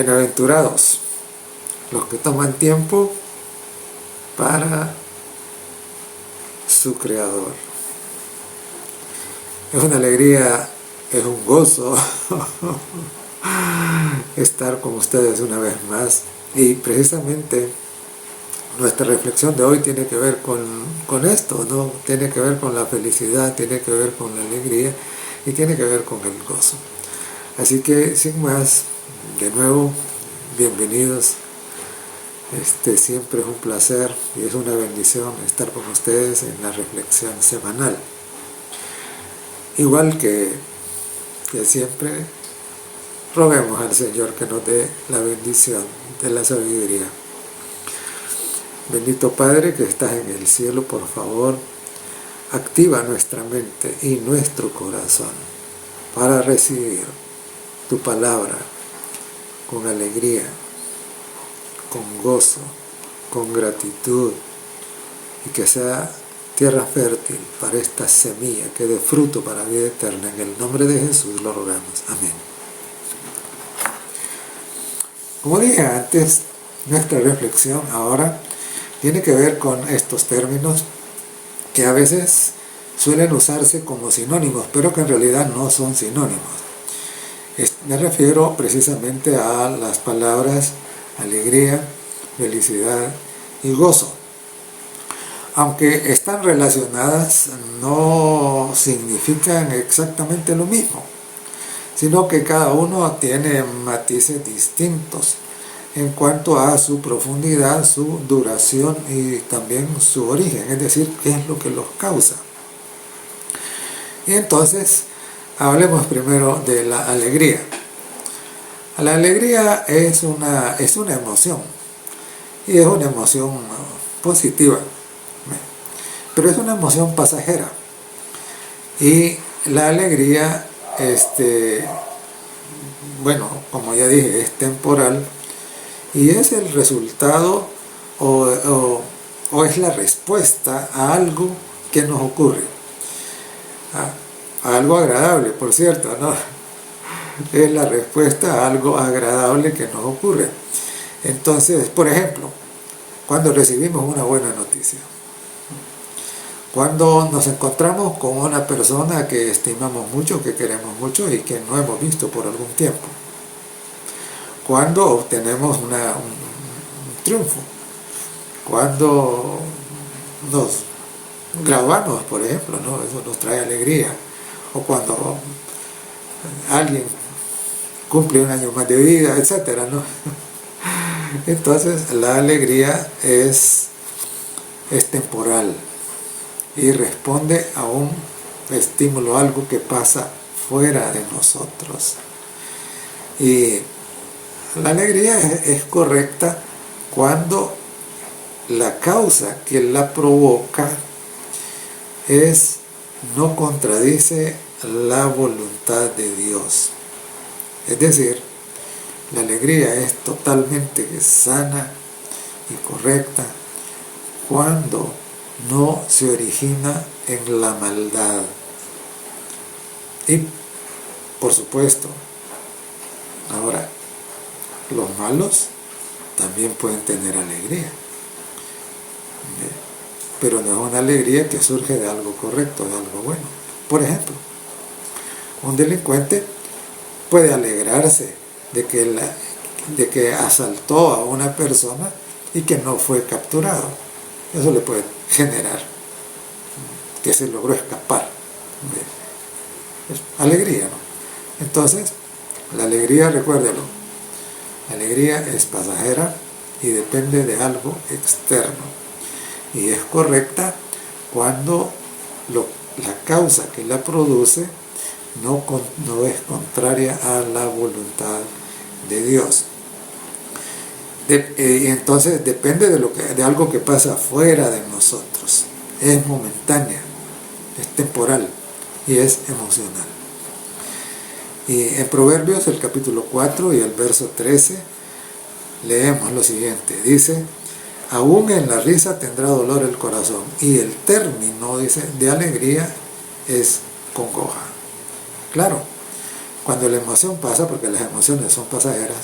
Bienaventurados los que toman tiempo para su Creador. Es una alegría, es un gozo estar con ustedes una vez más, y precisamente nuestra reflexión de hoy tiene que ver con esto, ¿no? Tiene que ver con la felicidad, tiene que ver con la alegría y tiene que ver con el gozo. Así que sin más, de nuevo, bienvenidos. Siempre es un placer y es una bendición estar con ustedes en la reflexión semanal. Igual que siempre, roguemos al Señor que nos dé la bendición de la sabiduría. Bendito Padre que estás en el cielo, por favor, activa nuestra mente y nuestro corazón para recibir tu palabra con alegría, con gozo, con gratitud, y que sea tierra fértil para esta semilla que dé fruto para vida eterna. En el nombre de Jesús lo rogamos. Amén. Como dije antes, nuestra reflexión ahora tiene que ver con estos términos que a veces suelen usarse como sinónimos, pero que en realidad no son sinónimos. Me refiero precisamente a las palabras alegría, felicidad y gozo. Aunque están relacionadas, no significan exactamente lo mismo, sino que cada uno tiene matices distintos en cuanto a su profundidad, su duración y también su origen, es decir, qué es lo que los causa. Y entonces, hablemos primero de la alegría. La alegría es una emoción, y es una emoción positiva, pero es una emoción pasajera. Y la alegría, como ya dije, es temporal, y es el resultado o es la respuesta a algo que nos ocurre, a algo agradable, por cierto, ¿no? Es la respuesta a algo agradable que nos ocurre. Entonces, por ejemplo, cuando recibimos una buena noticia, cuando nos encontramos con una persona que estimamos mucho, que queremos mucho y que no hemos visto por algún tiempo, cuando obtenemos un triunfo, cuando nos graduamos, por ejemplo, ¿no? Eso nos trae alegría, o cuando alguien cumple un año más de vida, etcétera, ¿no? Entonces la alegría es temporal y responde a un estímulo, algo que pasa fuera de nosotros. Y la alegría es correcta cuando la causa que la provoca no contradice la voluntad de Dios. Es decir, la alegría es totalmente sana y correcta cuando no se origina en la maldad. Y, por supuesto, ahora, los malos también pueden tener alegría, pero no es una alegría que surge de algo correcto, de algo bueno. Por ejemplo, un delincuente puede alegrarse de que asaltó a una persona y que no fue capturado. Eso le puede generar que se logró escapar. Es alegría, ¿no? Entonces, la alegría, recuérdelo, la alegría es pasajera y depende de algo externo. Y es correcta cuando la causa que la produce no es contraria a la voluntad de Dios. Y entonces depende de algo que pasa fuera de nosotros. Es momentánea, es temporal y es emocional. Y en Proverbios, el capítulo 4 y el verso 13, leemos lo siguiente. Dice: aún en la risa tendrá dolor el corazón, y el término, dice, de alegría es congoja. Claro, cuando la emoción pasa, porque las emociones son pasajeras,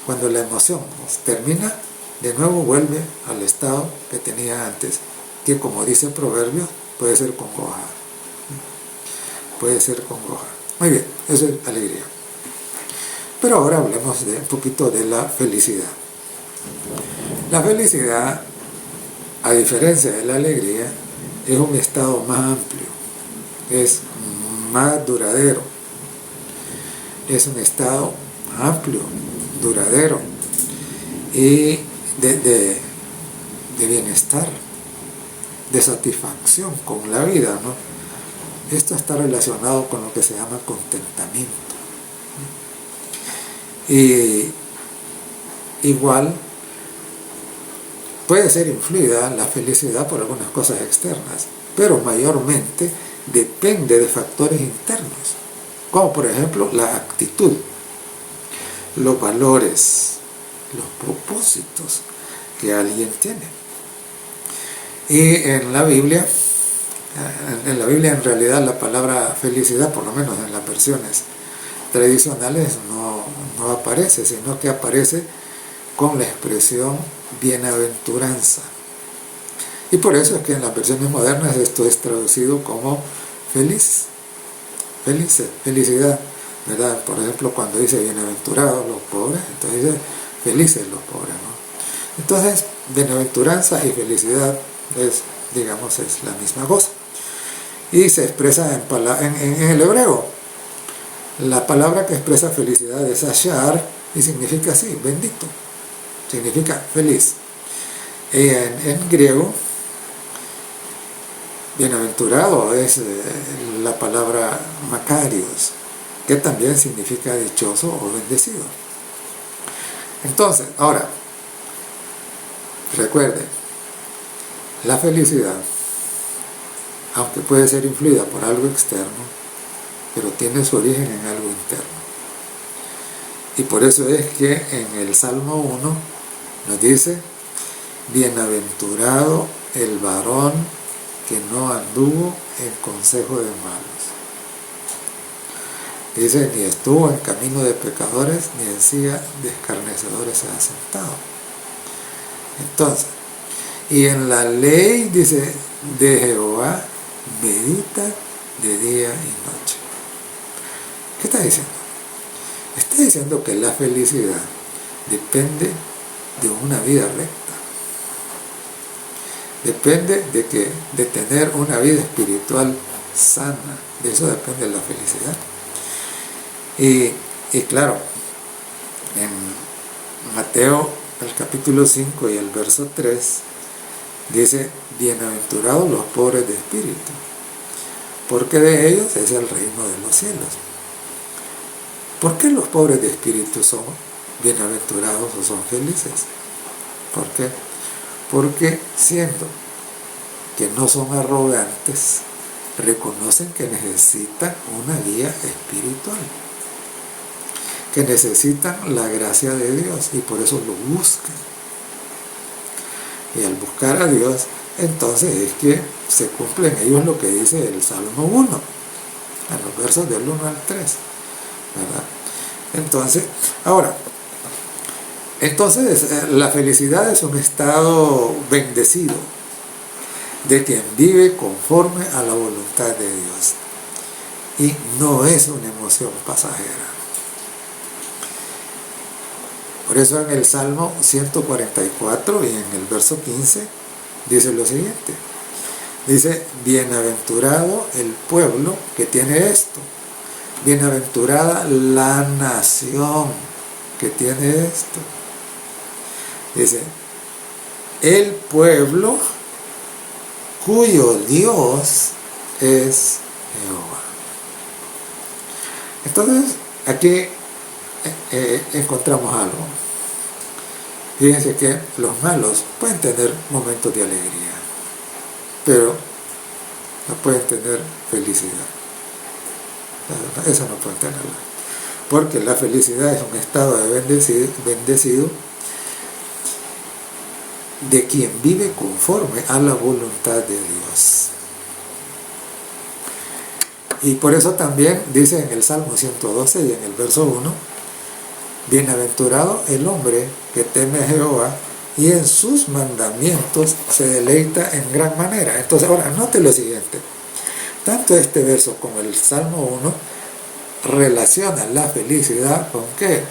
cuando la emoción termina, de nuevo vuelve al estado que tenía antes, que como dice el proverbio, puede ser congoja. Puede ser congoja. Muy bien, eso es alegría. Pero ahora hablemos un poquito de la felicidad. La felicidad, a diferencia de la alegría, es un estado más amplio, es más duradero, es un estado amplio, duradero y de bienestar, de satisfacción con la vida, ¿no? Esto está relacionado con lo que se llama contentamiento. Y igual puede ser influida la felicidad por algunas cosas externas, pero mayormente depende de factores internos, como por ejemplo la actitud, los valores, los propósitos que alguien tiene. Y en la Biblia en realidad la palabra felicidad, por lo menos en las versiones tradicionales, no aparece, sino que aparece con la expresión bienaventuranza. Y por eso es que en las versiones modernas esto es traducido como feliz, felicidad, ¿verdad? Por ejemplo, cuando dice bienaventurados los pobres, entonces dice felices los pobres, ¿no? Entonces, bienaventuranza y felicidad es la misma cosa. Y se expresa en el hebreo. La palabra que expresa felicidad es ashar y significa así, bendito. Significa feliz. Y en griego, bienaventurado es la palabra makarios, que también significa dichoso o bendecido. Entonces, ahora, recuerden, la felicidad, aunque puede ser influida por algo externo, pero tiene su origen en algo interno. Y por eso es que en el Salmo 1 nos dice: bienaventurado el varón que no anduvo en consejo de malos. Dice: ni estuvo en camino de pecadores, ni en silla de escarnecedores se ha sentado. Entonces, y en la ley, dice, de Jehová medita de día y noche. ¿Qué está diciendo? Está diciendo que la felicidad depende de una vida recta. Depende de tener una vida espiritual sana. De eso depende la felicidad. Y claro, en Mateo, el capítulo 5 y el verso 3, dice: bienaventurados los pobres de espíritu, porque de ellos es el reino de los cielos. ¿Por qué los pobres de espíritu son bienaventurados o son felices? ¿Por qué? Porque siendo que no son arrogantes, reconocen que necesitan una guía espiritual, que necesitan la gracia de Dios y por eso lo buscan. Y al buscar a Dios, entonces es que se cumple en ellos lo que dice el Salmo 1, en los versos del 1 al 3, ¿verdad? Entonces, ahora, la felicidad es un estado bendecido de quien vive conforme a la voluntad de Dios y no es una emoción pasajera. Por eso en el Salmo 144 y en el verso 15 dice lo siguiente: dice: bienaventurado el pueblo que tiene esto, bienaventurada la nación que tiene esto. Dice: el pueblo cuyo Dios es Jehová. Entonces, aquí encontramos algo. Fíjense que los malos pueden tener momentos de alegría, pero no pueden tener felicidad. Eso no pueden tenerla. Porque la felicidad es un estado de bendecido de quien vive conforme a la voluntad de Dios. Y por eso también dice en el Salmo 112 y en el verso 1: Bienaventurado el hombre que teme a Jehová y en sus mandamientos se deleita en gran manera. Entonces, ahora, note lo siguiente. Tanto este verso como el Salmo 1 relacionan la felicidad ¿con qué?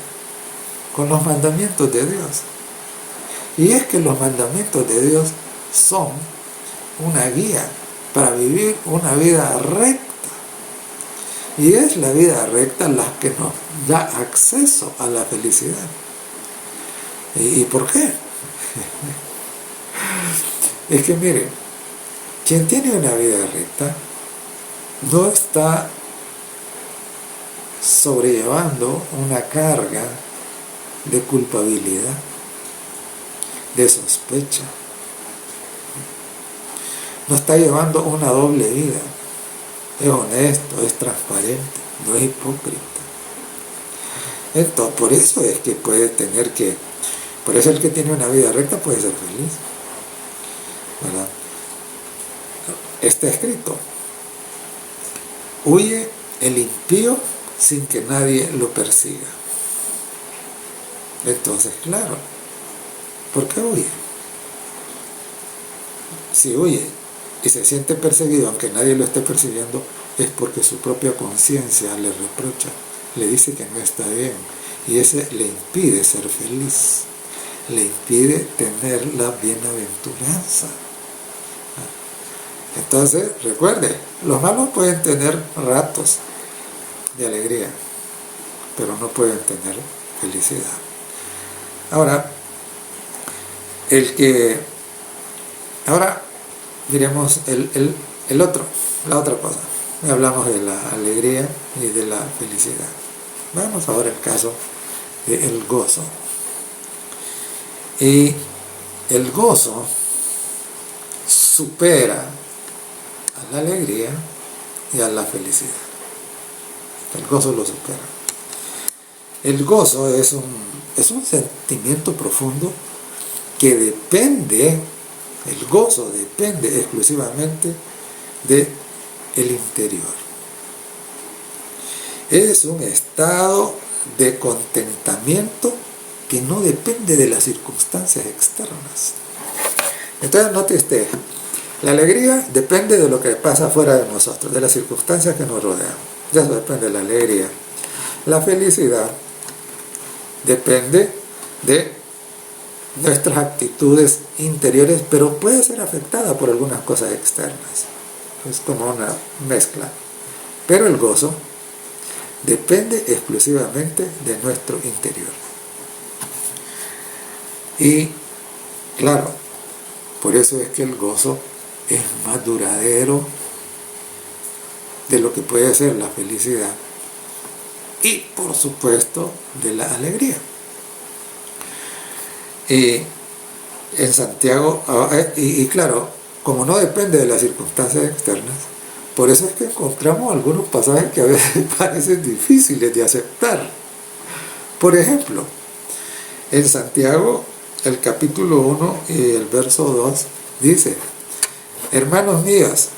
Con los mandamientos de Dios. Y es que los mandamientos de Dios son una guía para vivir una vida recta. Y es la vida recta la que nos da acceso a la felicidad. ¿Y por qué? Es que mire, quien tiene una vida recta no está sobrellevando una carga de culpabilidad, de sospecha. No está llevando una doble vida. Es honesto, es transparente, no es hipócrita. Entonces, por eso es que por eso el que tiene una vida recta puede ser feliz, ¿verdad? Está escrito: huye el impío sin que nadie lo persiga. Entonces, claro, ¿por qué huye? Si huye y se siente perseguido, aunque nadie lo esté persiguiendo, es porque su propia conciencia le reprocha, le dice que no está bien, y ese le impide ser feliz, le impide tener la bienaventuranza. Entonces, recuerde, los malos pueden tener ratos de alegría, pero no pueden tener felicidad. Ahora, miremos la otra cosa. Hablamos de la alegría y de la felicidad. Vamos ahora al caso del gozo. Y el gozo supera a la alegría y a la felicidad. El gozo lo supera. El gozo es un sentimiento profundo que el gozo depende exclusivamente del interior. Es un estado de contentamiento que no depende de las circunstancias externas. Entonces, note usted, la alegría depende de lo que pasa fuera de nosotros, de las circunstancias que nos rodean. De eso depende la alegría. La felicidad depende de nuestras actitudes interiores, pero puede ser afectada por algunas cosas externas. Es como una mezcla. Pero el gozo depende exclusivamente de nuestro interior. Y claro, por eso es que el gozo es más duradero de lo que puede ser la felicidad y, por supuesto, de la alegría. Y en Santiago, y claro, como no depende de las circunstancias externas, por eso es que encontramos algunos pasajes que a veces parecen difíciles de aceptar. Por ejemplo, en Santiago, el capítulo 1 y el verso 2 dice: hermanos míos,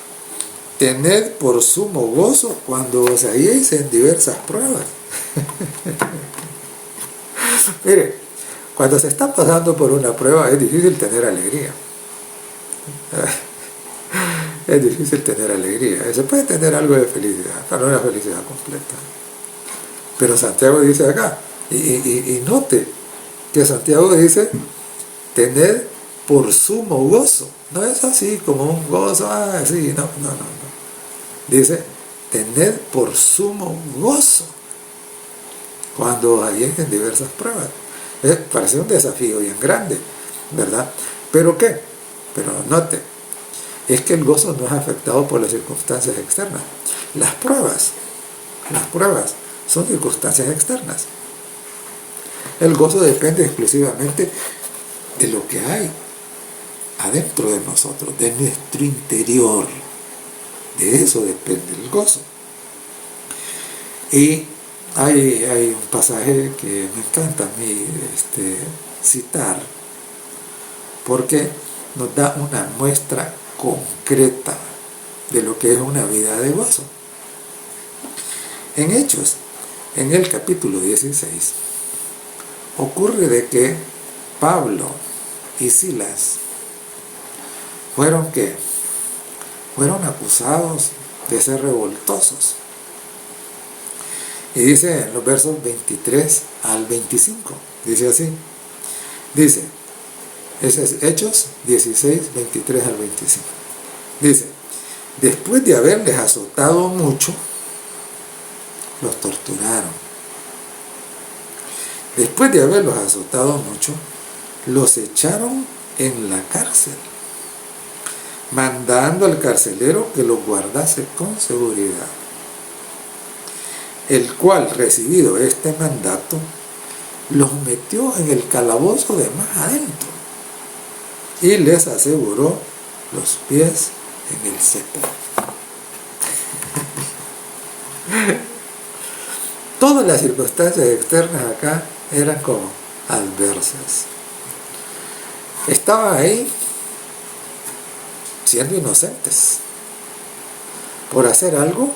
tened por sumo gozo cuando os halléis en diversas pruebas. Mire, cuando se está pasando por una prueba es difícil tener alegría. Es difícil tener alegría. Se puede tener algo de felicidad, pero no una felicidad completa. Pero Santiago dice acá, y note que Santiago dice: tened por sumo gozo. No es así como un gozo, así, no. Dice: tened por sumo gozo cuando hay en diversas pruebas. Parece un desafío bien grande, ¿verdad? ¿Pero qué? Pero note, es que el gozo no es afectado por las circunstancias externas. Las pruebas son circunstancias externas. El gozo depende exclusivamente de lo que hay adentro de nosotros, de nuestro interior. De eso depende el gozo. Y hay un pasaje que me encanta a mí citar, porque nos da una muestra concreta de lo que es una vida de gozo. En Hechos, en el capítulo 16, ocurre de que Pablo y Silas fueron acusados de ser revoltosos. Y dice en los versos 23 al 25, dice así, dice, ese es Hechos 16, 23 al 25. Dice, después de haberles azotado mucho, los torturaron. Después de haberlos azotado mucho, los echaron en la cárcel, mandando al carcelero que los guardase con seguridad, el cual, recibido este mandato, los metió en el calabozo de más adentro y les aseguró los pies en el cepo. Todas las circunstancias externas acá eran como adversas. Estaban ahí siendo inocentes por hacer algo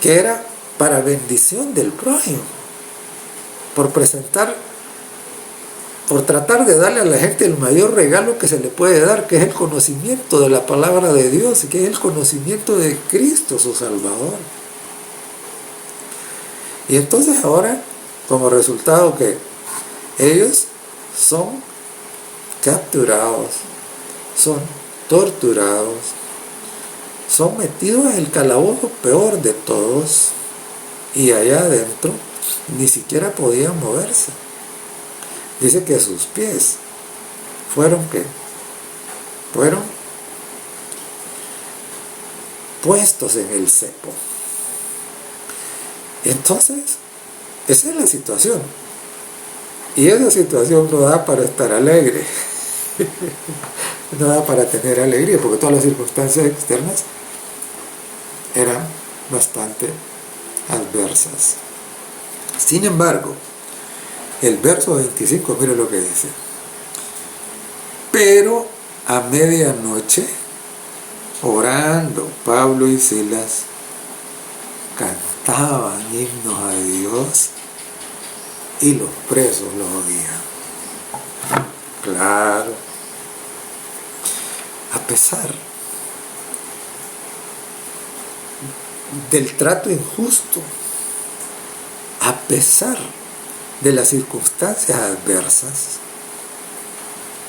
que era para bendición del prójimo, por tratar de darle a la gente el mayor regalo que se le puede dar, que es el conocimiento de la palabra de Dios y que es el conocimiento de Cristo, su Salvador. Y entonces ahora, como resultado que ellos son capturados, son torturados, son metidos en el calabozo peor de todos, y allá adentro ni siquiera podían moverse. Dice que sus pies fueron puestos en el cepo. Entonces, esa es la situación. Y esa situación no da para estar alegre. No da para tener alegría, porque todas las circunstancias externas eran bastante adversas. Sin embargo, el verso 25, mire lo que dice. Pero a medianoche, orando, Pablo y Silas cantaban himnos a Dios y los presos los oían. Claro, a pesar del trato injusto, a pesar de las circunstancias adversas,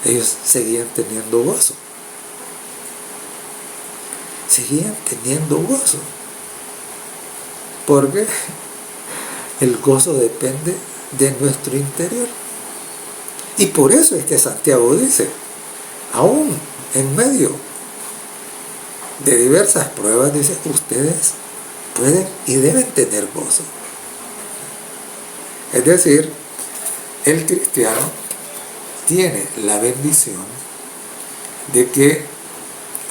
ellos seguían teniendo gozo. Seguían teniendo gozo. Porque el gozo depende de nuestro interior. Y por eso es que Santiago dice, aún en medio de diversas pruebas, dice, ustedes pueden y deben tener gozo. Es decir, el cristiano tiene la bendición de que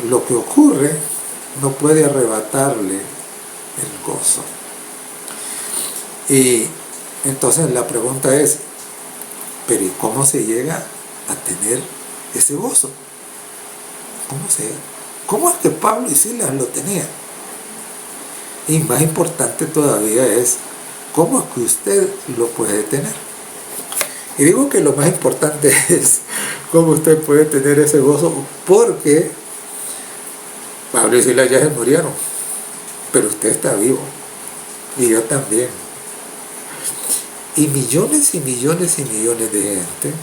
lo que ocurre no puede arrebatarle el gozo. Y entonces la pregunta es, pero ¿y cómo se llega a tener ese gozo? ¿Cómo es que Pablo y Silas lo tenían? Y más importante todavía es, ¿cómo es que usted lo puede tener? Y digo que lo más importante es cómo usted puede tener ese gozo, porque Pablo y Silas ya se murieron, pero usted está vivo, y yo también. Y millones y millones y millones de gente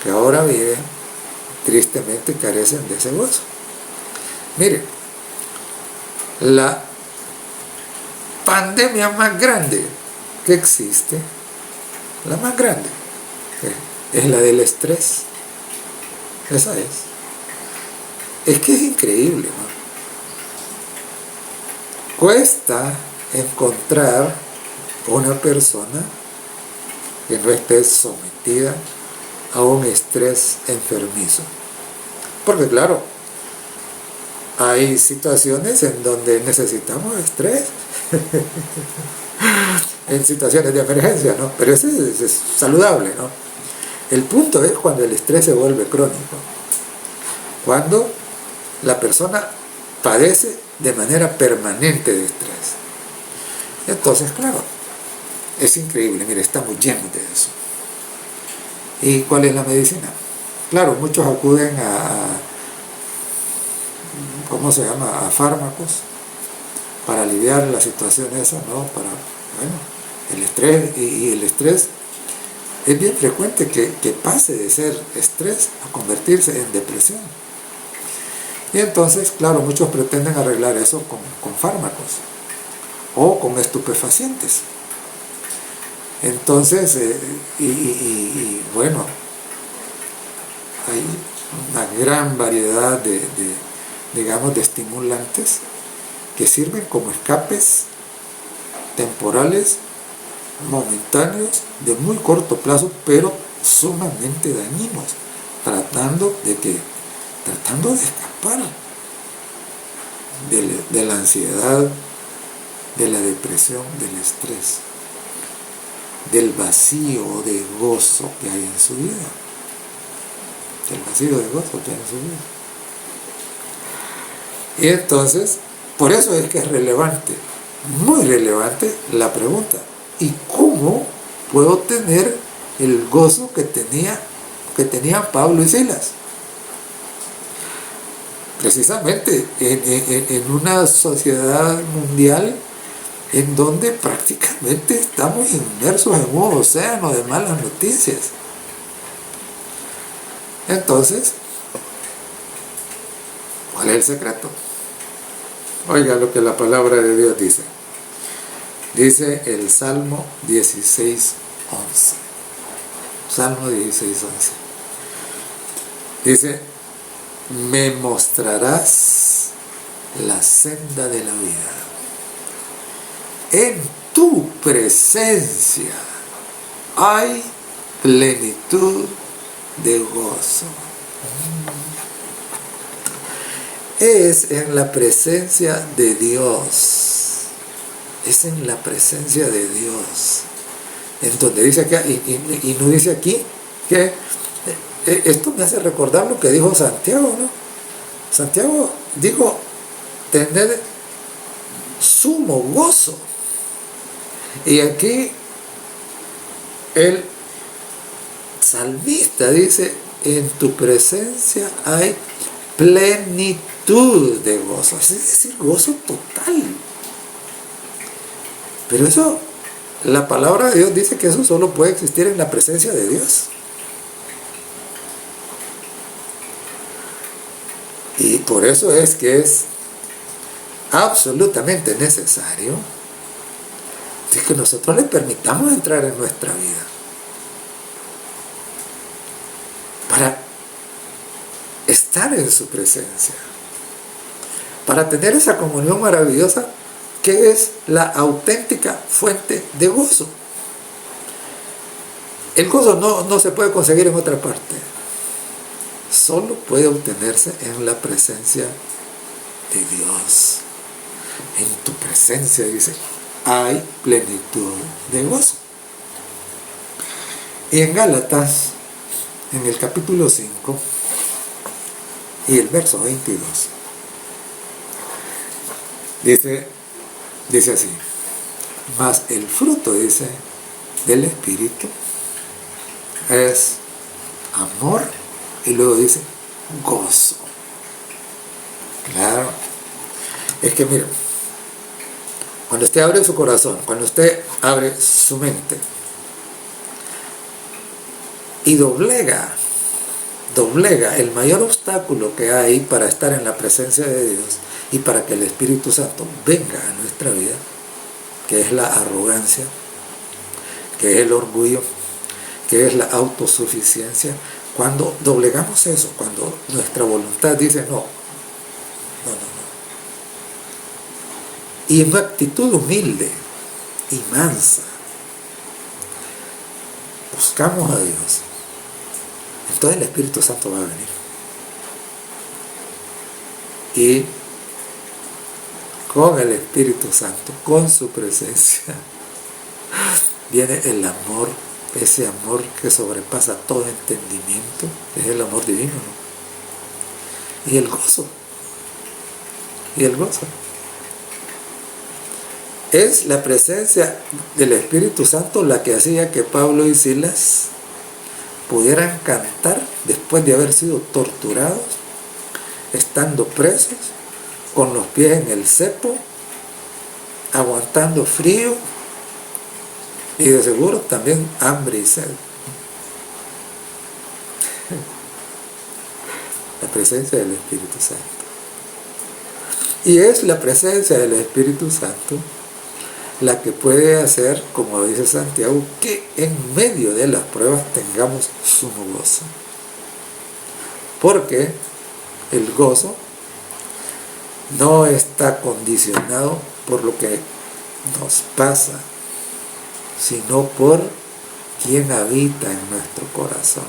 que ahora viven, tristemente carecen de ese gozo. Mire, la pandemia más grande que existe, la más grande, es la del estrés. Esa es. Es que es increíble, ¿no? Cuesta encontrar una persona que no esté sometida a un estrés enfermizo. Porque claro, hay situaciones en donde necesitamos estrés. En situaciones de emergencia, ¿no? Pero eso es saludable, ¿no? El punto es cuando el estrés se vuelve crónico. Cuando la persona padece de manera permanente de estrés. Entonces, claro, Es increíble, mire, estamos llenos de eso. ¿Y cuál es la medicina? Claro, muchos acuden ¿cómo se llama?, a fármacos para aliviar la situación esa, ¿no? Para, bueno, el estrés, y el estrés es bien frecuente que pase de ser estrés a convertirse en depresión. Y entonces, claro, muchos pretenden arreglar eso con fármacos o con estupefacientes. Entonces, bueno, hay una gran variedad digamos, de estimulantes que sirven como escapes temporales, momentáneos, de muy corto plazo, pero sumamente dañinos, tratando de escapar de la ansiedad, de la depresión, del estrés, del vacío de gozo que hay en su vida, Y entonces, por eso es que es relevante, muy relevante, la pregunta: ¿y cómo puedo tener el gozo que tenían Pablo y Silas? Precisamente en una sociedad mundial en donde prácticamente estamos inmersos en un océano de malas noticias. Entonces, ¿cuál es el secreto? Oiga lo que la palabra de Dios dice. Dice el Salmo 16:11. Salmo 16:11. Dice: me mostrarás la senda de la vida. En tu presencia hay plenitud de gozo. Es en la presencia de Dios. Es en la presencia de Dios. En donde dice acá, y no dice aquí, que esto me hace recordar lo que dijo Santiago, ¿no? Santiago dijo tener sumo gozo. Y aquí el salmista dice: en tu presencia hay plenitud de gozo, es decir, gozo total. Pero eso, la palabra de Dios dice que eso solo puede existir en la presencia de Dios. Y por eso es que es absolutamente necesario que nosotros le permitamos entrar en nuestra vida para estar en su presencia, para tener esa comunión maravillosa que es la auténtica fuente de gozo. El gozo no se puede conseguir en otra parte, solo puede obtenerse en la presencia de Dios. En tu presencia, dice, hay plenitud de gozo. Y en Gálatas, en el capítulo 5 y el verso 22, dice así: mas el fruto, dice, del Espíritu es amor, y luego dice gozo. Claro, es que mira, cuando usted abre su corazón, cuando usted abre su mente y doblega el mayor obstáculo que hay para estar en la presencia de Dios y para que el Espíritu Santo venga a nuestra vida, que es la arrogancia, que es el orgullo, que es la autosuficiencia, cuando doblegamos eso, cuando nuestra voluntad dice no, y en una actitud humilde y mansa buscamos a Dios, entonces el Espíritu Santo va a venir. Y con el Espíritu Santo, con su presencia, viene el amor, ese amor que sobrepasa todo entendimiento, es el amor divino, ¿no? Y el gozo. Es la presencia del Espíritu Santo la que hacía que Pablo y Silas pudieran cantar después de haber sido torturados, estando presos, con los pies en el cepo, aguantando frío y de seguro también hambre y sed. La presencia del Espíritu Santo. Y es la presencia del Espíritu Santo la que puede hacer, como dice Santiago, que en medio de las pruebas tengamos sumo gozo. Porque el gozo no está condicionado por lo que nos pasa, sino por quien habita en nuestro corazón.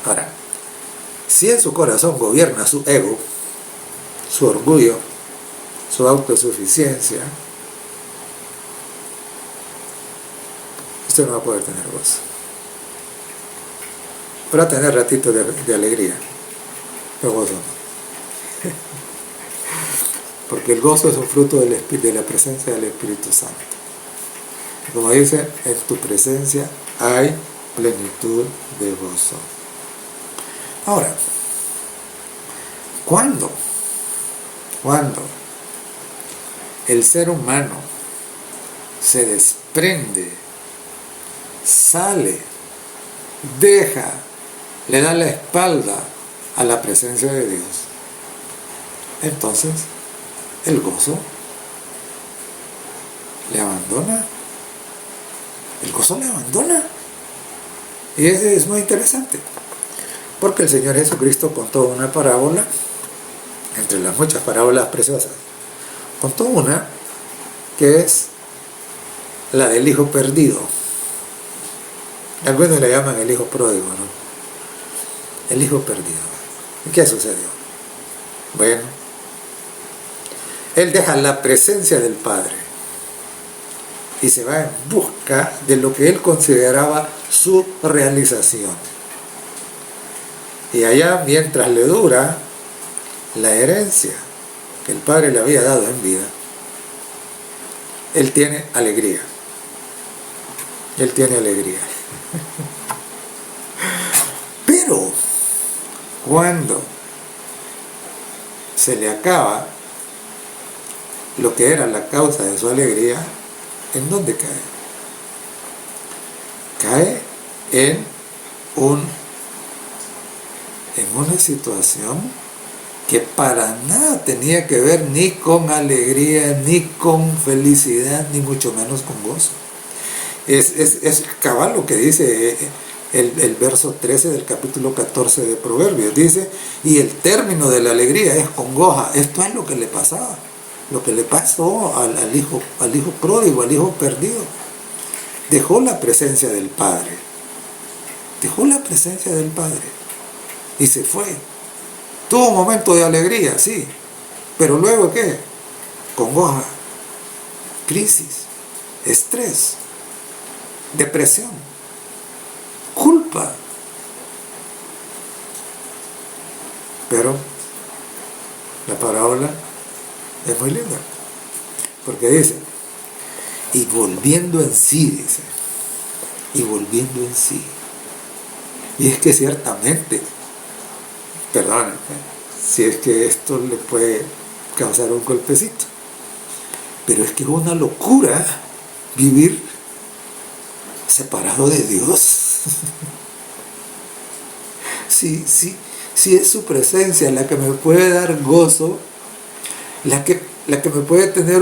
Ahora, si en su corazón gobierna su ego, su orgullo, su autosuficiencia, usted no va a poder tener gozo. Para tener ratitos de alegría, pero gozo no. Porque el gozo es un fruto de la presencia del Espíritu Santo. Como dice, en tu presencia hay plenitud de gozo. Ahora, ¿cuándo el ser humano se desprende, sale, deja, le da la espalda a la presencia de Dios? Entonces, el gozo le abandona. El gozo le abandona. Y es muy interesante. Porque el Señor Jesucristo contó una parábola, entre las muchas parábolas preciosas, contó una que es la del hijo perdido. Algunos le llaman el hijo pródigo, ¿no? El hijo perdido. ¿Y qué sucedió? Bueno, él deja la presencia del Padre y se va en busca de lo que él consideraba su realización. Y allá, mientras le dura la herencia que el Padre le había dado en vida, él tiene alegría. Él tiene alegría. Pero cuando se le acaba lo que era la causa de su alegría, ¿en dónde cae? Cae en una situación que para nada tenía que ver ni con alegría, ni con felicidad, ni mucho menos con gozo. Es cabal lo que dice el verso 13 del capítulo 14 de Proverbios. Dice, y el término de la alegría es congoja. Esto es lo que le pasaba, lo que le pasó al hijo pródigo, al hijo perdido. Dejó la presencia del Padre. Dejó la presencia del Padre. Y se fue. Tuvo un momento de alegría, sí. Pero luego, ¿qué? Congoja, crisis, estrés, depresión, culpa. Pero la parábola es muy linda. Porque dice, y volviendo en sí, dice, y volviendo en sí. Y es que ciertamente, perdónenme, si es que esto le puede causar un golpecito, pero es que es una locura vivir separado de Dios. Si es su presencia la que me puede dar gozo, la que me puede tener,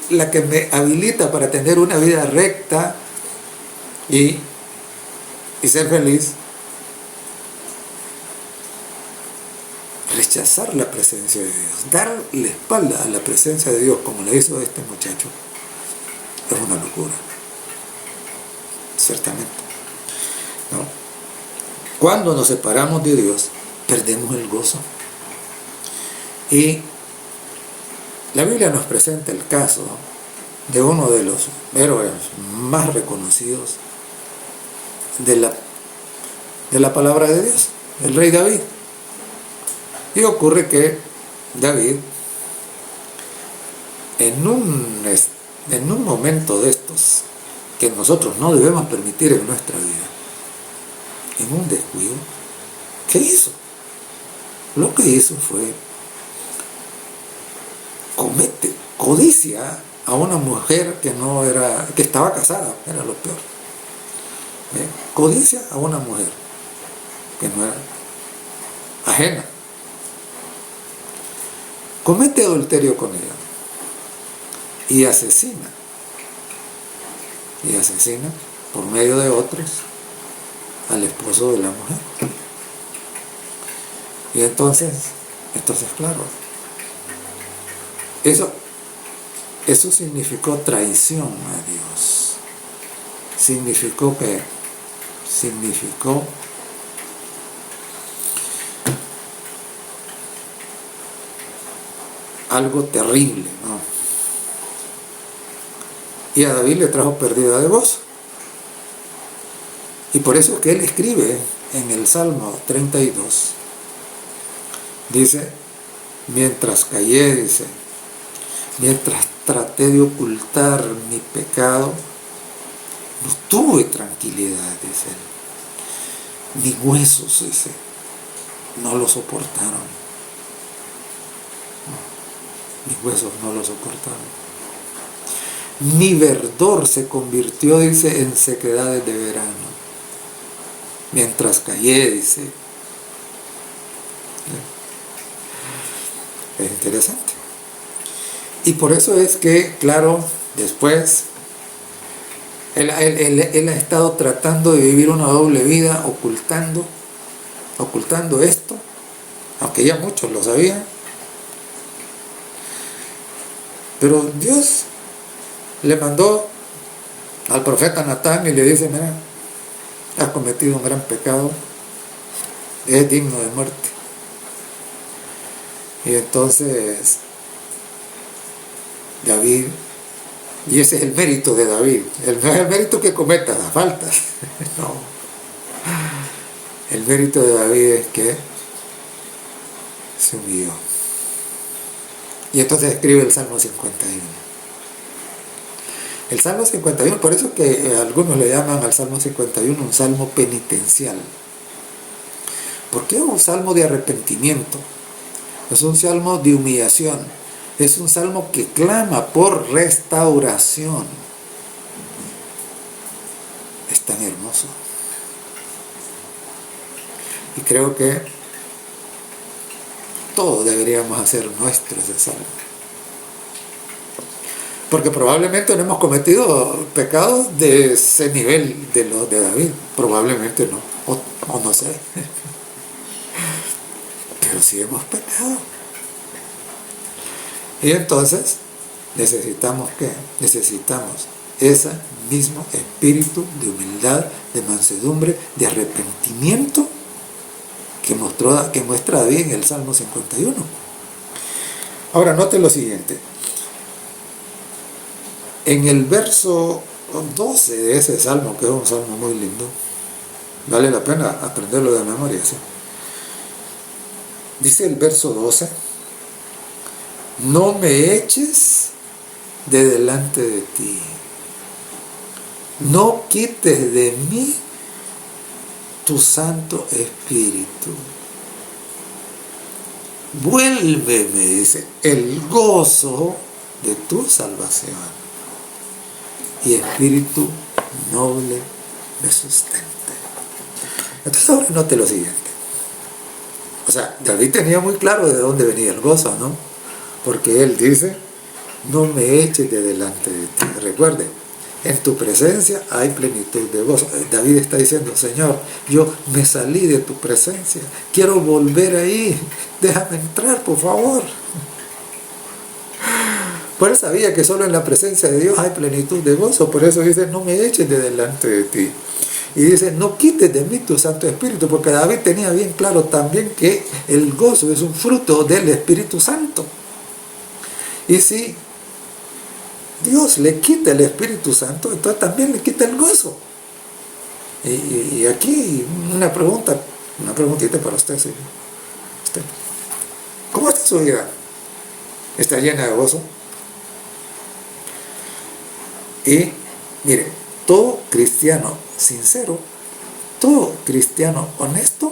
la que me habilita para tener una vida recta y ser feliz, rechazar la presencia de Dios, dar la espalda a la presencia de Dios, como le hizo este muchacho, es una locura, ciertamente, ¿no? Cuando nos separamos de Dios, perdemos el gozo. Y la Biblia nos presenta el caso de uno de los héroes más reconocidos de la palabra de Dios, el rey David. Y ocurre que David en un momento de estos que nosotros no debemos permitir en nuestra vida, en un descuido, ¿qué hizo? Lo que hizo fue codicia a una mujer que estaba casada, era lo peor. Codicia a una mujer que no era ajena. Comete adulterio con ella y asesina por medio de otros al esposo de la mujer. Y entonces claro, eso significó traición a Dios. Significó algo terrible, ¿no? Y a David le trajo pérdida de gozo. Y por eso es que él escribe en el Salmo 32, dice, mientras callé, dice, mientras traté de ocultar mi pecado, no tuve tranquilidad, dice él. Mis huesos, dice, no lo soportaron. Mis huesos no lo soportaron. Mi verdor se convirtió, dice, en sequedades de verano. Mientras callé, dice. Es interesante. Y por eso es que, claro, después él ha estado tratando de vivir una doble vida, ocultando esto, aunque ya muchos lo sabían. Pero Dios le mandó al profeta Natán y le dice, mira, has cometido un gran pecado, es digno de muerte. Y entonces David, y ese es el mérito de David, no es el mérito que cometa las faltas, no. El mérito de David es que se humilló. Y entonces escribe el Salmo 51. El Salmo 51, por eso que algunos le llaman al Salmo 51 un salmo penitencial. Porque es un salmo de arrepentimiento, es un salmo de humillación, es un salmo que clama por restauración. Es tan hermoso. Y creo que todos deberíamos hacer nuestro ese salmo. Porque probablemente no hemos cometido pecados de ese nivel de los de David. Probablemente no. O no sé. Pero sí hemos pecado. Y entonces, ¿necesitamos qué? Necesitamos ese mismo espíritu de humildad, de mansedumbre, de arrepentimiento que muestra David en el Salmo 51. Ahora, note lo siguiente. En el verso 12 de ese salmo, que es un salmo muy lindo, vale la pena aprenderlo de memoria, ¿sí? Dice el verso 12, no me eches de delante de ti, no quites de mí tu Santo Espíritu. Vuélveme, dice, el gozo de tu salvación. Y espíritu noble me sustente. Entonces ahora note lo siguiente. O sea, David tenía muy claro de dónde venía el gozo, ¿no? Porque él dice, no me eches de delante de ti. Recuerde, en tu presencia hay plenitud de gozo. David está diciendo, Señor, yo me salí de tu presencia, quiero volver ahí, déjame entrar, por favor. Pues él sabía que solo en la presencia de Dios hay plenitud de gozo, por eso dice, no me eches de delante de ti. Y dice, no quites de mí tu Santo Espíritu, porque David tenía bien claro también que el gozo es un fruto del Espíritu Santo. Y si Dios le quita el Espíritu Santo, entonces también le quita el gozo. Y aquí una preguntita para usted, ¿sí? ¿Cómo está su vida? ¿Está llena de gozo? Y mire, todo cristiano sincero, todo cristiano honesto,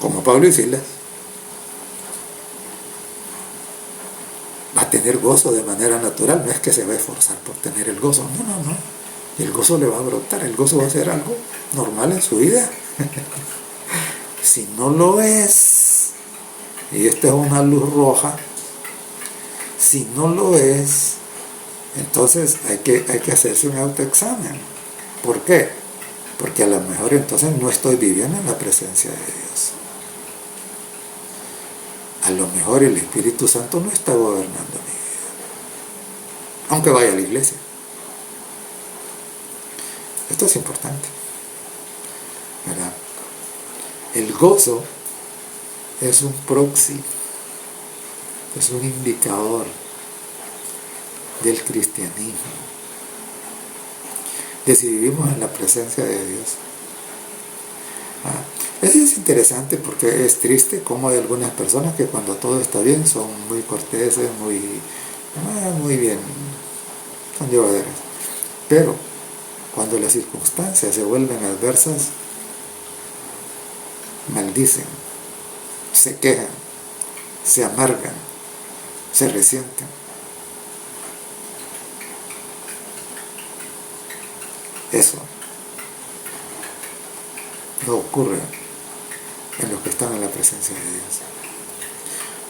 como Pablo y Silas, va a tener gozo de manera natural. No es que se va a esforzar por tener el gozo, no. El gozo le va a brotar, el gozo va a ser algo normal en su vida. Si no lo es, y esta es una luz roja, si no lo es, entonces hay que hacerse un autoexamen. ¿Por qué? Porque a lo mejor entonces no estoy viviendo en la presencia de Dios. A lo mejor el Espíritu Santo no está gobernando mi vida, aunque vaya a la iglesia. Esto es importante, ¿verdad? El gozo es un proxy, es un indicador del cristianismo, de si vivimos en la presencia de Dios. Eso es interesante porque es triste cómo hay algunas personas que cuando todo está bien son muy corteses, muy bien, son llevaderas. Pero cuando las circunstancias se vuelven adversas, maldicen, se quejan, se amargan, se resienten. Eso no ocurre en los que están en la presencia de Dios.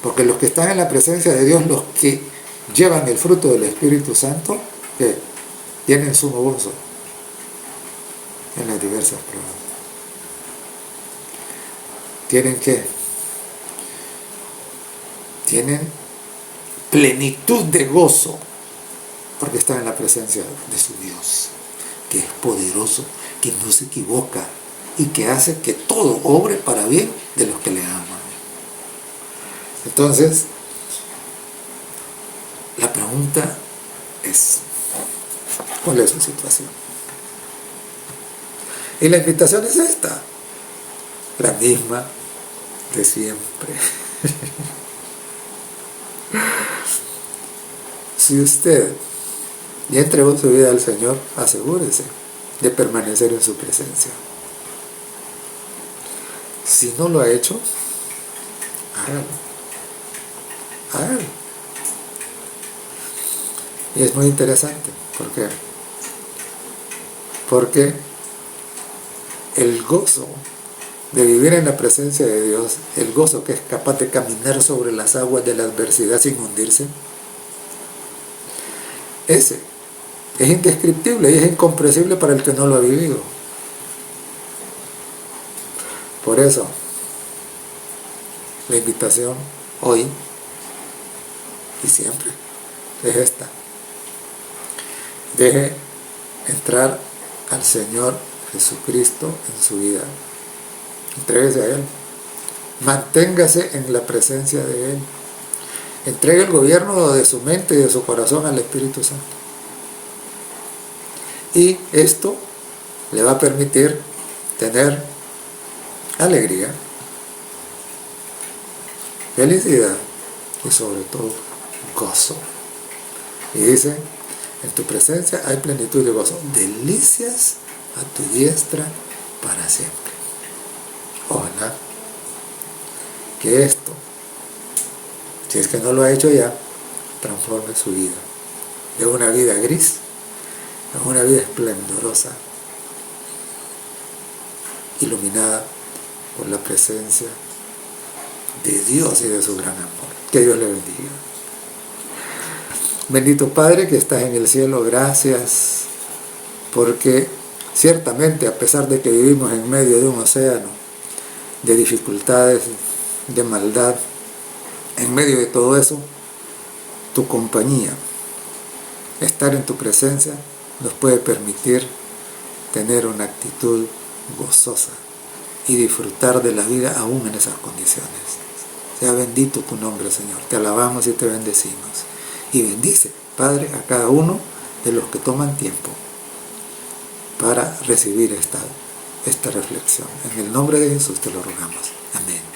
Porque los que están en la presencia de Dios, los que llevan el fruto del Espíritu Santo, que tienen sumo gozo en las diversas pruebas. Tienen plenitud de gozo porque están en la presencia de su Dios, que es poderoso, que no se equivoca y que hace que todo obre para bien de los que le aman. Entonces, la pregunta es, ¿cuál es su situación? Y la invitación es esta, la misma de siempre. Si usted ya entregó su vida al Señor, asegúrese de permanecer en su presencia. Si no lo ha hecho, hágalo. Y es muy interesante, ¿por qué? Porque el gozo de vivir en la presencia de Dios, el gozo que es capaz de caminar sobre las aguas de la adversidad sin hundirse, ese es indescriptible y es incomprensible para el que no lo ha vivido. Por eso, la invitación hoy y siempre es esta: deje entrar al Señor Jesucristo en su vida, entréguese a Él, manténgase en la presencia de Él, entregue el gobierno de su mente y de su corazón al Espíritu Santo, y esto le va a permitir tener alegría, felicidad y sobre todo gozo. Y dice, en tu presencia hay plenitud de gozo, delicias a tu diestra para siempre. Ojalá que esto, si es que no lo ha hecho ya, transforme su vida de una vida gris a una vida esplendorosa, iluminada por la presencia de Dios y de su gran amor. Que Dios le bendiga. Bendito Padre que estás en el cielo, gracias porque ciertamente, a pesar de que vivimos en medio de un océano de dificultades, de maldad, en medio de todo eso, tu compañía, estar en tu presencia, nos puede permitir tener una actitud gozosa y disfrutar de la vida aún en esas condiciones. Sea bendito tu nombre, Señor. Te alabamos y te bendecimos. Y bendice, Padre, a cada uno de los que toman tiempo para recibir esta reflexión. En el nombre de Jesús te lo rogamos. Amén.